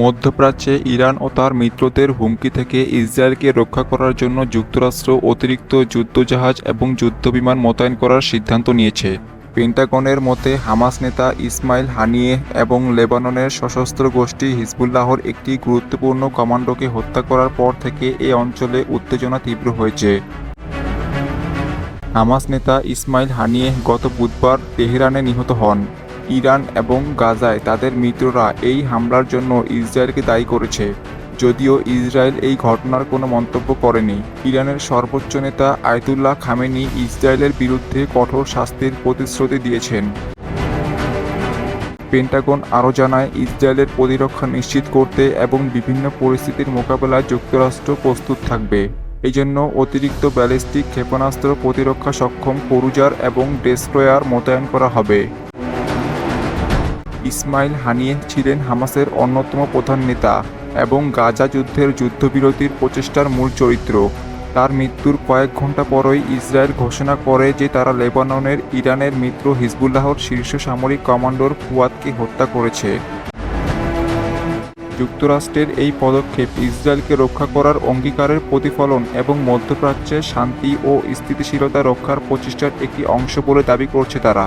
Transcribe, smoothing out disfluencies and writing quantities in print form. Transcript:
মধ্যপ্রাচ্যে ইরান ও তার মিত্রদের হুমকি থেকে ইসরায়েলকে রক্ষা করার জন্য যুক্তরাষ্ট্র অতিরিক্ত যুদ্ধজাহাজ এবং যুদ্ধবিমান মোতায়েন করার সিদ্ধান্ত নিয়েছে। পেন্টাগনের মতে, হামাস নেতা ইসমাইল হানিয়েহ এবং লেবাননের সশস্ত্র গোষ্ঠী হিজবুল্লাহর একটি গুরুত্বপূর্ণ কমান্ডোকে হত্যা করার পর থেকে এ অঞ্চলে উত্তেজনা তীব্র হয়েছে। হামাস নেতা ইসমাইল হানিয়েহ গত বুধবার তেহরানে নিহত হন। ইরান এবং গাজায় তাদের মিত্ররা এই হামলার জন্য ইসরায়েলকে দায়ী করেছে, যদিও ইসরায়েল এই ঘটনার কোনো মন্তব্য করেনি। ইরানের সর্বোচ্চ নেতা আয়াতুল্লাহ খামেনি ইসরায়েলের বিরুদ্ধে কঠোর শাস্তির প্রতিশ্রুতি দিয়েছেন। পেন্টাগন আরও জানায়, ইসরায়েলের প্রতিরক্ষা নিশ্চিত করতে এবং বিভিন্ন পরিস্থিতির মোকাবেলায় যুক্তরাষ্ট্র প্রস্তুত থাকবে। এজন্য অতিরিক্ত ব্যালিস্টিক ক্ষেপণাস্ত্র প্রতিরক্ষা সক্ষম ক্রুজার এবং ডেস্ট্রয়ার মোতায়েন করা হবে। ইসমাইল হানিয়েহ ছিলেন হামাসের অন্যতম প্রধান নেতা এবং গাজা যুদ্ধের যুদ্ধবিরতির প্রচেষ্টার মূল চরিত্র। তার মৃত্যুর কয়েক ঘন্টা পরই ইসরায়েল ঘোষণা করে যে তারা লেবাননের ইরানের মিত্র হিজবুল্লাহর শীর্ষ সামরিক কমান্ডর ফুয়াদকে হত্যা করেছে। যুক্তরাষ্ট্রের এই পদক্ষেপ ইসরায়েলকে রক্ষা করার অঙ্গীকারের প্রতিফলন এবং মধ্যপ্রাচ্যে শান্তি ও স্থিতিশীলতা রক্ষার প্রচেষ্টার একটি অংশ বলে দাবি করছে তারা।